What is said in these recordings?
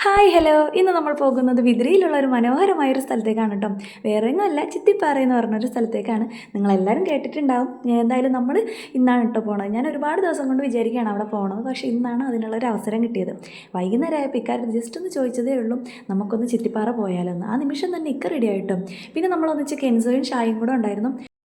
Hi hello ഇന്ന് നമ്മൾ പോകുന്നത് വിതിരയിലുള്ള ഒരു മനോഹരമായൊരു സ്ഥലത്തേക്കാണ് കേട്ടോ. വേറെ എങ്ങുമല്ല, ചിത്തിപ്പാറ എന്ന് പറഞ്ഞൊരു സ്ഥലത്തേക്കാണ്. നിങ്ങളെല്ലാവരും കേട്ടിട്ടുണ്ടാവും. എന്തായാലും നമ്മൾ ഇന്നാണ് കേട്ടോ പോണത്. ഞാൻ ഒരുപാട് ദിവസം കൊണ്ട് വിചാരിക്കുകയാണ് അവിടെ പോകണത്, പക്ഷേ ഇന്നാണ് അതിനുള്ളൊരു അവസരം കിട്ടിയത്. വൈകുന്നേരം ആയപ്പോൾ ഇക്കാര്യം ജസ്റ്റ് ഒന്ന് ചോദിച്ചതേ ഉള്ളൂ, നമുക്കൊന്ന് ചിത്തിപ്പാറ പോയാലോ എന്ന്. ആ നിമിഷം തന്നെ ഇക്ക റെഡി ആയിട്ടോ. പിന്നെ നമ്മളൊന്നിച്ച് കെൻസോയും ഷായും കൂടെ ഉണ്ടായിരുന്നു.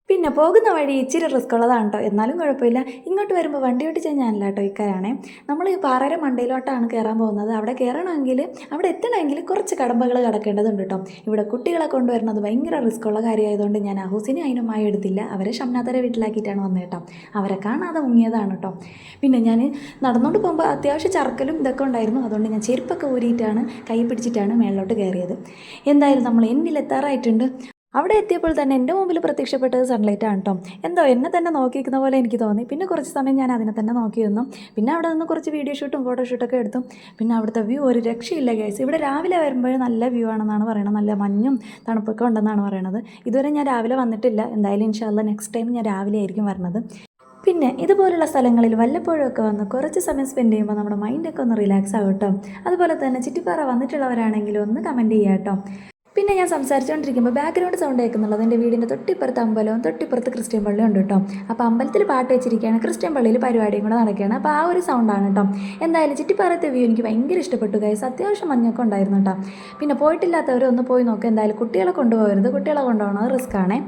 പിന്നെ പോകുന്ന വഴി ഇച്ചിരി റിസ്ക് ഉള്ളതാണ് കേട്ടോ, എന്നാലും കുഴപ്പമില്ല. ഇങ്ങോട്ട് വരുമ്പോൾ വണ്ടി ഓടിച്ചാൽ ഞാനല്ല കേട്ടോ, ഇക്കയാണേ. നമ്മൾ ഈ പാറയുടെ മണ്ടയിലോട്ടാണ് കയറാൻ പോകുന്നത്. അവിടെ കയറണമെങ്കിൽ, അവിടെ എത്തണമെങ്കിൽ കുറച്ച് കടമ്പകൾ കടക്കേണ്ടതുണ്ട് കേട്ടോ. ഇവിടെ കുട്ടികളെ കൊണ്ടുവരുന്നത് ഭയങ്കര റിസ്ക് ഉള്ള കാര്യമായതുകൊണ്ട് ഞാൻ അഹൂസിനെ അതിനുമായി എടുത്തില്ല. അവരെ ഷംനാഥരെ വീട്ടിലാക്കിയിട്ടാണ് വന്നത് കേട്ടോ. അവരെ കാണാതെ മുങ്ങിയതാണ് കേട്ടോ. പിന്നെ ഞാൻ നടന്നുകൊണ്ട് പോകുമ്പോൾ അത്യാവശ്യം ചർക്കലും ഇതൊക്കെ ഉണ്ടായിരുന്നു. അതുകൊണ്ട് ഞാൻ ചെരുപ്പൊക്കെ ഊരിയിട്ടാണ്, കൈ പിടിച്ചിട്ടാണ് മേളിലോട്ട് കയറിയത്. എന്തായാലും നമ്മൾ എന്നിലെത്താറായിട്ടുണ്ട്. അവിടെ എത്തിയപ്പോൾ തന്നെ എൻ്റെ മുമ്പിൽ പ്രത്യക്ഷപ്പെട്ടത് സൺലൈറ്റ് ആണ് കേട്ടോ. എന്തോ എന്നെ തന്നെ നോക്കിയിരിക്കുന്ന പോലെ എനിക്ക് തോന്നി. പിന്നെ കുറച്ച് സമയം ഞാൻ അതിനെ തന്നെ നോക്കി നിന്നു. പിന്നെ അവിടെ നിന്ന് കുറച്ച് വീഡിയോ ഷൂട്ടും ഫോട്ടോഷൂട്ടൊക്കെ എടുത്തു. പിന്നെ അവിടുത്തെ വ്യൂ ഒരു രക്ഷയില്ല ഗൈസ്. ഇവിടെ രാവിലെ വരുമ്പോൾ നല്ല വ്യൂ ആണെന്നാണ് പറയുന്നത്. നല്ല മഞ്ഞും തണുപ്പൊക്കെ ഉണ്ടെന്നാണ് പറയുന്നത്. ഇതുവരെ ഞാൻ രാവിലെ വന്നിട്ടില്ല. എന്തായാലും ഇൻഷാല്ലാ നെക്സ്റ്റ് ടൈം ഞാൻ രാവിലെ ആയിരിക്കും വരുന്നത്. പിന്നെ ഇതുപോലുള്ള സ്ഥലങ്ങളിൽ വല്ലപ്പോഴൊക്കെ വന്ന് കുറച്ച് സമയം സ്പെൻഡ് ചെയ്യുമ്പോൾ നമ്മുടെ മൈൻഡൊക്കെ ഒന്ന് റിലാക്സ് ആകും കേട്ടോ. അതുപോലെ തന്നെ ചിറ്റിപ്പാറ വന്നിട്ടുള്ളവരാണെങ്കിലും ഒന്ന് കമൻറ്റ് ചെയ്യാം കേട്ടോ. പിന്നെ ഞാൻ സംസാരിച്ചുകൊണ്ടിരിക്കുമ്പോൾ ബാക്ക്ഗ്രൗണ്ട് സൗണ്ട് കേൾക്കുന്നുള്ളത് എൻ്റെ വീടിൻ്റെ തൊട്ടിപ്പുറത്ത് അമ്പലവും തൊട്ടിപ്പുറത്ത് ക്രിസ്ത്യൻ പള്ളിയും ഉണ്ട് കേട്ടോ. അപ്പോൾ അമ്പലത്തിൽ പാട്ട് വെച്ചിരിക്കുകയാണ്, ക്രിസ്ത്യൻ പള്ളിയിൽ പരിപാടിയും കൂടെ നടക്കുകയാണ്. അപ്പോൾ ആ ഒരു സൗണ്ടാണ് കേട്ടോ. എന്തായാലും ചുറ്റിപ്പാറത്തെ വ്യൂ എനിക്ക് ഭയങ്കര ഇഷ്ടപ്പെട്ടു ഗൈസ്. അത്യാവശ്യം മഞ്ഞൊക്കെ ഉണ്ടായിരുന്നു കേട്ടോ. പിന്നെ പോയിട്ടില്ലാത്തവരൊന്ന് പോയി നോക്കുക. എന്തായാലും കുട്ടികളെ കൊണ്ടുപോകരുത്, കുട്ടികളെ കൊണ്ടുപോകണത് റിസ്ക് ആണേ.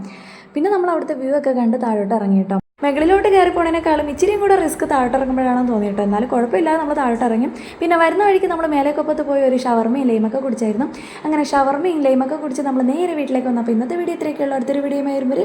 പിന്നെ നമ്മൾ അവിടുത്തെ വ്യൂ ഒക്കെ കണ്ട് താഴോട്ട് ഇറങ്ങി കേട്ടോ. മുകളിലോട്ട് കയറി പോണേനേക്കാളും ഇച്ചിരിയും കൂടെ റിസ്ക് താഴോട്ട് ഇറങ്ങുമ്പോഴാണെന്ന് തോന്നിയിട്ടോ. എന്നാലും കുഴപ്പമില്ലാതെ നമ്മൾ താഴോട്ട് ഇറങ്ങി. പിന്നെ വരുന്ന വഴിക്ക് നമ്മൾ മേലേക്കൊപ്പത്ത് പോയി ഒരു ഷവർമയും ലൈമൊക്കെ കുടിച്ചായിരുന്നു. അങ്ങനെ ഷവർമയും ലൈമൊക്കെ കുടിച്ച് നമ്മൾ നേരെ വീട്ടിലേക്ക് വന്നു. അപ്പോൾ ഇന്നത്തെ വീഡിയോ ഇത്രയൊക്കെയുള്ള, അടുത്തൊരു വീഡിയോ വരുമ്പോൾ